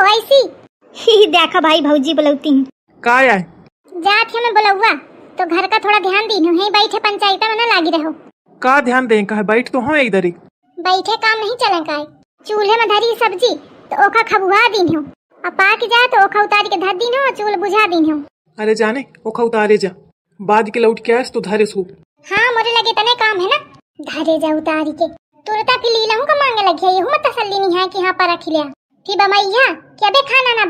ऐसी देखा भाई भौजी बुलौती हूँ का आए जात है मैं बुलौआ तो घर का थोड़ा ध्यान दी है बैठे पंचायत में ना लागी रहो। का ध्यान दें कहा बैठ तो हो इधर ही बैठे काम नहीं चले का चूल्हे में धरी सब्जी तो ओखा खबुआ दिन हो अब पाक जाए तो ओखा उतार के धर दिन हो चूल बुझा दिन हो। अरे जाने ओखा उतारे जा बाद के लौट के आए तो धरे सो। हाँ मोरे लगे तने काम है ना धरे जा उतारी के तुरता फिर लीला हूँ का मांगे लगी है मत तसल्ली नहीं है कि हाँ पर रख लिया फिर बमैया कि अबे खाना ना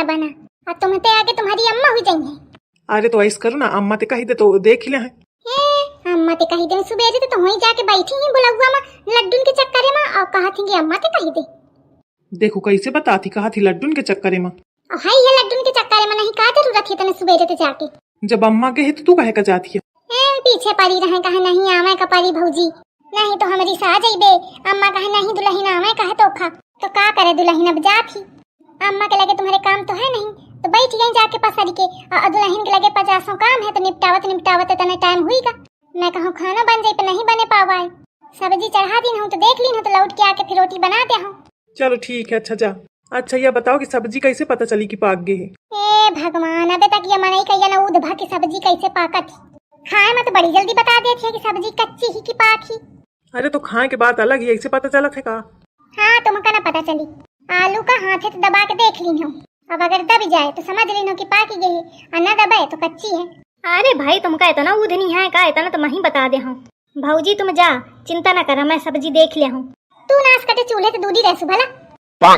बना अब तुम्हें आगे तुम्हारी अम्मा हुई जाएंगे। अरे तो ऐसा करो ना अम्मा ते कही दे तो देख ले है अम्मा ते कही दे सुबह तो वहीं जाके बैठी ही बुलौआ में लड्डू के चक्कर में और कहा थी कि अम्मा ते कही दे। देखो कैसे बताती कहा थी लड्डू के चक्कर में हाय ये लड्डू के चक्कर में नहीं का जरूरत है तने सुबह ते जाके जब अम्मा गए तो तू कहे का जाती है पीछे पड़ी रहे कहा नहीं आवे का पड़ी भौजी नहीं तो हमारी सा जाइबे अम्मा कहे नहीं दुल्हन आवे कहे तो खा तो का करे दुल्हन अब जाती अम्मा के लगे तुम्हारे काम तो है नहीं तो बैठ गई जाके पसरी के और दुल्हन के लगे 50 काम है तो निपटावत तने टाइम हुईगा। मैं कहूँ खाना बन जाए तो नहीं बने पावा है सब्जी चढ़ा दी हूँ तो देख ली हूँ तो लौट के आके फिर रोटी बना दे हूँ। चलो ठीक है अच्छा जा। अच्छा ये बताओ कि सब्जी कैसे पता चली कि पाक गई है। ए भगवान अबे तक ये मनाई कहिया ना उद भा की सब्जी कैसे पाकत खाए में तो बड़ी जल्दी बता देती है कि सब्जी कच्ची ही की पाक ही। अरे तो खाए के बाद अलग ही ऐसे पता चला थे का। हाँ तुमका ना पता चली आलू का हाथ है तो दबा के देख ली हूँ अब अगर दब जाए तो समझ ली हूँ कि पाकी गई और न दबे तो कच्ची है। अरे भाई तुमका इतना उधनी है का इतना तो मैं ही बता दे हूँ भौजी तुम जा चिंता न कर मैं सब्जी देख ले हूँ तू नाश कटे चूल्हे तो दूधी रह भला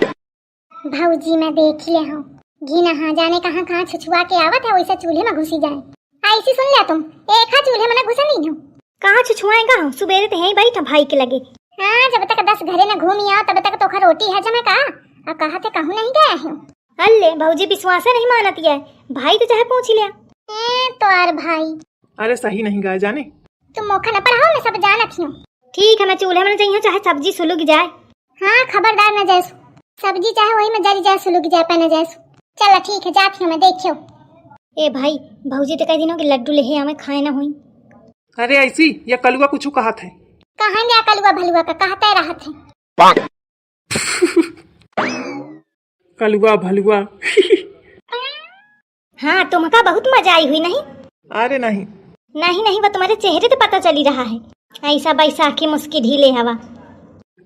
भौजी मैं देख ले हूँ घी नहा जाने कहाँ छुछुआ के आवत है वैसे चूल्हे में घुसी जाए ऐसी सुन लिया तुम एक चूल्हे में घुसा नहीं हूँ कहाँ छुछुआएगा हूँ सुबह तो यही बैठा भाई के लगे। हाँ जब तक 10 घरे न घूमी आओ तब तक तो रोटी है जमे का और कहा थे कहूँ नहीं गया हूँ। अल्ले भौजी विश्वास नहीं मानती है भाई तो चाहे पूछ लिया तो यार भाई। अरे सही नहीं गाय जाने तुम मौका न पढ़ाओ मैं सब जानती हूँ। ठीक है मैं चूल्हे में चाहिए चाहे सब्जी सुलग जाए। हाँ खबरदार न जाए सब्जी चाहे वही में जरी जाए सुलग जाए पहने जाए। चलो ठीक है जाती हूँ मैं देखियो। ए भाई भौजी तो कह दिनों कि लड्डू ले हमें खाए ना हुई। अरे ऐसी या कलुआ कुछ कहा थे कहाँ गया कलुआ भलुआ का कहते रहा थे कलुआ भलुआ हाँ तुमका बहुत मजा आई हुई नहीं। अरे नहीं नहीं वो तुम्हारे चेहरे तो पता चली रहा है ऐसा बैसाखी मुस्की ढीले हवा।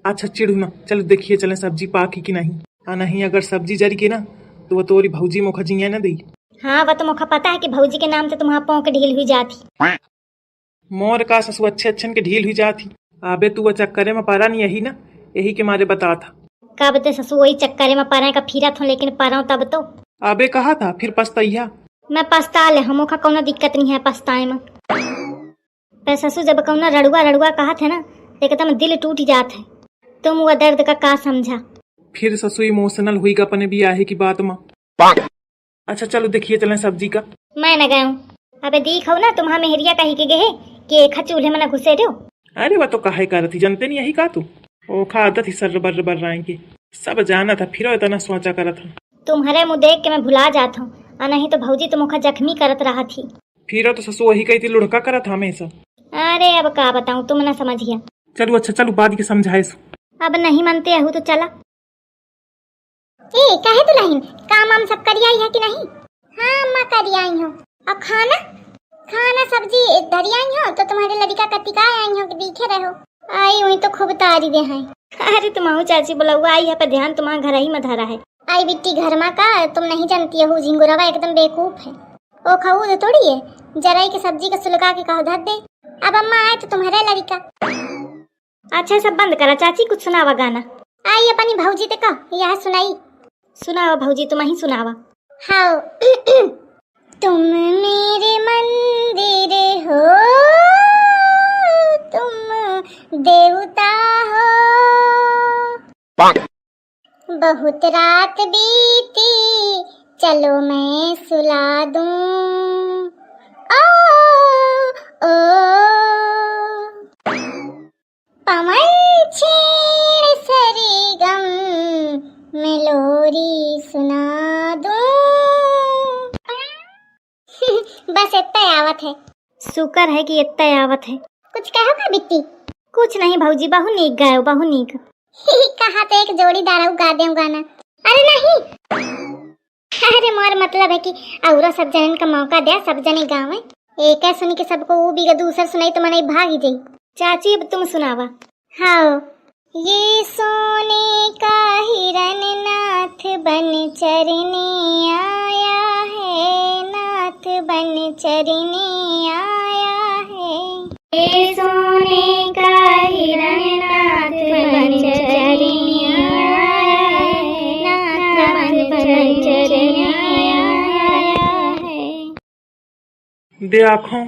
अच्छा चिड़ू ना चलो देखिए चले सब्जी पाकी की नहीं नहीं अगर सब्जी जरी के ना तो वो तोरी भौजी मोखा जिया ना दी। हाँ वो तो मोखा पता है कि भौजी के नाम से तुम्हारा पौं के ढील हुई जाती मोर का ससु अच्छे के ढील हुई जाती। अबे तू वो चक्करे में पारा नहीं यही ना यही के मारे बता था कब ते ससु वही चक्करे में पारा का फिरा था लेकिन पारा तब तो अबे कहा था फिर पछताइया मैं पछता ले हमो का कोनो दिक्कत नहीं है पछताए में पर ससु जब कौना रड़ुआ कहा था ना एकदम दिल टूट जात है तुम वो दर्द का समझा फिर ससु इमोशनल हुई का अपने भी आहे की बात में। अच्छा चलो देखिए चले सब्जी का मैं न गया अबे देखो ना तुम्हारा मेहरिया कही के गए कि एक चूल्हे में न घुसे रहो। अरे वह तो काहे कर थी जनते नहीं यही का तू ओ खा आदत ही सर बर रहेंगे सब जाना था फिर इतना सोचा करा था तुम्हारे मुँह देख के मैं भुला जाता हूँ और नहीं तो भौजी तो मुखा जख्मी करत रहा थी फिर तो ससु वही कही थी लुढ़का करा था हमेशा। अरे अब का बताऊँ तुम न समझिया। चलो अच्छा चलो बाद की समझाए अब नहीं मानते हूँ तो चला ए कहे दुल्हन काम हम सब करी आई है कि नहीं। हाँ मैं करी आई हूँ और खाना सब्जी धरी आई हो तो तुम्हारे लड़का कतिका आई हो कि दिखे रहो आई हुई तो खूब तारी दे हैं। अरे तुम्हारी चाची बुलावा आई है पर ध्यान तुम्हारा घर ही में धरा है आई बिट्टी घर में का तुम नहीं जानती हो झिंगुरवा एकदम बेवकूफ है ओ खाऊ थोड़ी है जराई की सब्जी का सुलगा के कहो धर दे अब अम्मा आए तो तुम्हारे लड़का। अच्छा सब बंद करा चाची कुछ सुनावा गाना आई अपनी भौजी ते का यह सुनाई सुनावा भौजी तुम ही सुनावा। हाँ तुम मेरे मंदिर हो तुम देवता हो बहुत रात बीती चलो मैं सुला दूं ओ पवन छेड़ सरीगम मैं लोरी सुना दूं बस इतना आवत है शुक्र है कि इतना आवत है। कुछ कहो का बिट्टी कुछ नहीं भौजी बहु नीक गायो बहु नीक कहा तो एक जोड़ीदार गा दे गाना। अरे नहीं तुम्हारा मतलब है कि और सब जनन का मौका दे, सब जने गाँव में एक है सुनी के सबको वो भी दूसर सुनाई तो मनाई भागी जाई। चाची अब तुम सुनावा। हाँ, ये सोने का हिरन नाथ बन चरने आया है, नाथ बन चरने आया है। ये सोने का हिरन नाथ बन चरने आया है, नाथ बन चरने आया है। दे आँखों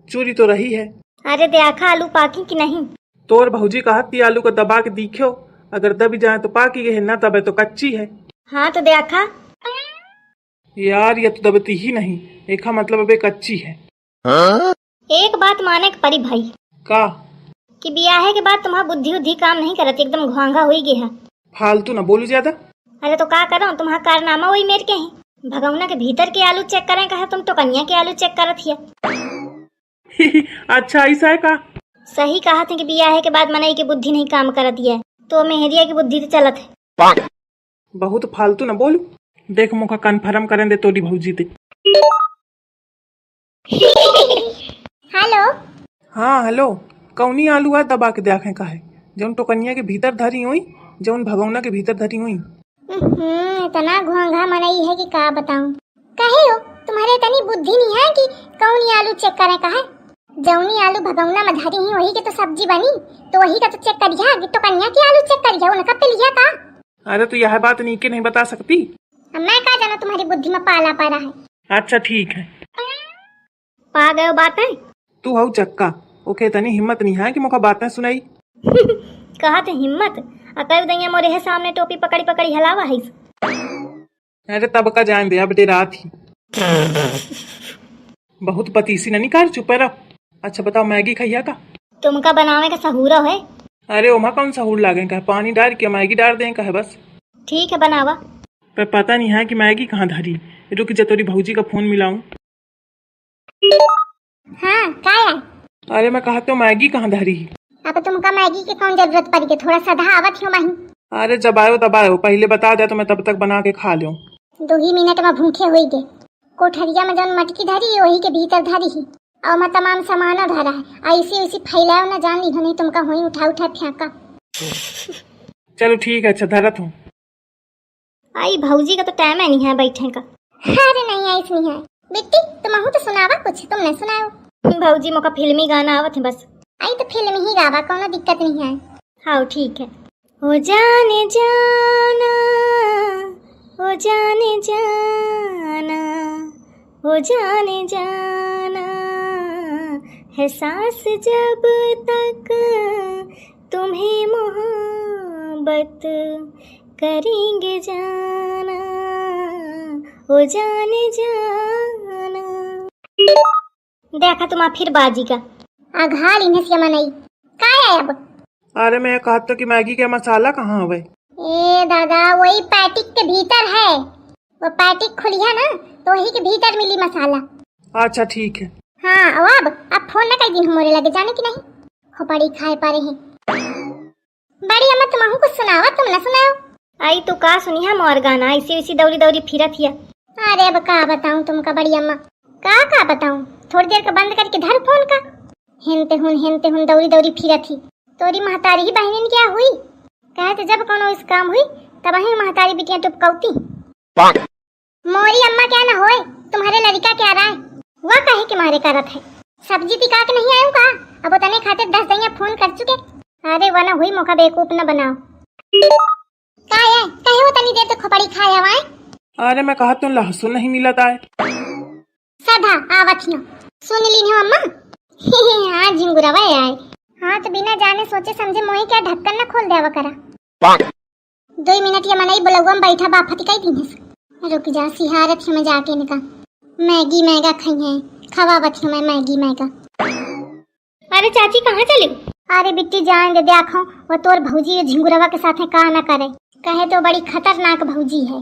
चोरी तो रही है। अरे दे आखा आलू पाकी कि नहीं? तोर भौजी का हाथी आलू को दबा के दिखो, अगर दब जाए तो पाकी है, ना दबे तो कच्ची है। हाँ तो दे आखा। यार ये तो दबती ही नहीं, एक मतलब अबे कच्ची है। एक बात माने के परी भाई का कि ब्याह के बाद तुम्हारा बुद्धि उद्धि काम नहीं करती, एकदम घोंघा हुई गया। फालतू ना बोलू ज्यादा। अरे तो का करो, तुम्हारा कारनामा वही मेरे के है। भगवना के भीतर के आलू चेक करें कहा, तुम तो कन्या के आलू चेक करत हिया। अच्छा ऐसा है का? सही कहा थे कि ब्याह के बाद मनई की बुद्धि नहीं काम करत है, तो मेहरिया की बुद्धि तो चलत है। बहुत फालतू ना बोलू। देख मुखा कन्फर्म करें दे तोरी भौजी ते। हेलो। हाँ हेलो, कौनी आलू है दबा के देखें का है, जौन तो कन्या के भीतर धरी हुई, जौन भगवना के भीतर धरी हुई। इतना घोंघा मनई है कि का बताऊं। कहे हो तुम्हारे इतनी बुद्धि नहीं है कि कौनी आलू चेक करें का है? जौनी आलू भगवना में धरी ही वही के तो सब्जी बनी, तो वही का तो चेक करिया, तो कन्या के आलू चेक करिया, उनका पे लिया का। अरे तो यह बात नीके नहीं बता सकती। मैं का जाना तुम्हारी बुद्धि में पाला पा रहा है। अच्छा ठीक है, पा गए बात है। तू हऊ चक्का, ओके इतनी हिम्मत नहीं है कि मुखा बातें सुनाई। कहा थे हिम्मत, अकल दैया मोरे है सामने टोपी पकड़ी पकड़ी हलावा है। अरे तब का जान दे, अब डे रात ही। बहुत पतीसी नहीं कर, चुप रहो। अच्छा बताओ मैगी खैया का? तुमका बनावे का सहूरा है? अरे ओमा कौन सहूर लागे का, पानी डाल के मैगी डाल दें का है बस। ठीक है बनावा। पर पता नहीं है कि मैगी कहाँ धरी। रुक जा तोरी भौजी का फोन मिलाऊं। हाँ क्या है? अरे मैं कहा तो मैगी कहाँ धरी। अब तुमका मैगी के कौन जरूरत पड़ गई, थोड़ा सधा आवत हो माही। अरे जब आयो तब आयो, पहले बता दे तो मैं तब तक बना के खा लूं। 2 ही मिनट में भूखे हुई गे। कोठरिया में जौन मटकी धरी वही के भीतर धरी ही, और मैं तमाम सामान धरा है। ऐसी ऐसी फैलाओ ना, जान ली नहीं तुमका हुई उठा उठा फेंका। चलो ठीक है, अच्छा धरत हूँ। आई भौजी का तो टाइम है नहीं है बैठने का। अरे नहीं ऐसी नहीं है बिट्टी, तुम तो सुनावा कुछ, तुम नहीं सुनाओ। भौजी मोका फिल्मी गाना आवत है बस। आई तो फिल्म ही गावा, कोनो दिक्कत नहीं है। हाँ ठीक है। ओ जाने जाना, ओ जाने जाना, ओ जाने जाना है सांस जब तक तुम्हें मोहब्बत करेंगे जाना, ओ जाने जाना। देखा तुम फिर बाजी का आघाल इन्हें से मनई का है अब। अरे मैं कहा तो कि मैगी का मसाला कहाँ है? ए दादा वही पैटिक के भीतर है, वो पैटिक खुलिया ना तो वही के भीतर मिली मसाला। अच्छा ठीक है। हाँ अब फोन न कई दिन मोरे लगे जाने की नहीं, खोपड़ी खाए पारे हैं। बड़ी अम्मा तुम कुछ सुनावा, तुम न सुनाओ। आई तो का सुनी है मोर गाना, ऐसी ऐसी दौड़ी दौड़ी फिरत हिया। अरे अब का बताऊं तुमका बड़ी अम्मा, का बताऊं। थोड़ी देर का बंद करके धर फोन का। हेनते हुन दौड़ी दौड़ी फिरत ही। तोरी महतारी ही बहनिन क्या हुई, कहे तो जब कोनो इस काम हुई तब ही महतारी बिटिया टुपकौती। मोरी अम्मा क्या ना होए, तुम्हारे लड़का क्या रहा है, वह कहे के मारे करत है। सब्जी पिका के नहीं आयूं का, अब तने खातिर 10 दैया फोन कर चुके। अरे वना हुई मौका बेवकूफ न बनाओ। का है कहे वो तनी देर तो खोपड़ी खाए हवाए। अरे मैं कहा तो लहसुन नहीं मिलता है। सदा आवत न सुन ली हो अम्मा। हाँ झिंगुरवा आए। हाँ तो बिना जाने सोचे समझे मोही क्या ढक्कन न खोल देवा करा। 2 मिनट ये मनई बुलौआ में बैठा बाफत कई दिन। रुक जा सिहारत हमें जाके इनका मैगी मैगा खाई है, खवावत हमें मैगी मैगा। अरे चाची कहाँ चली? अरे बिट्टी जान दे देखो, वो तोर भौजी झिंगुरवा के साथ का ना करे, कहे तो बड़ी खतरनाक भौजी है।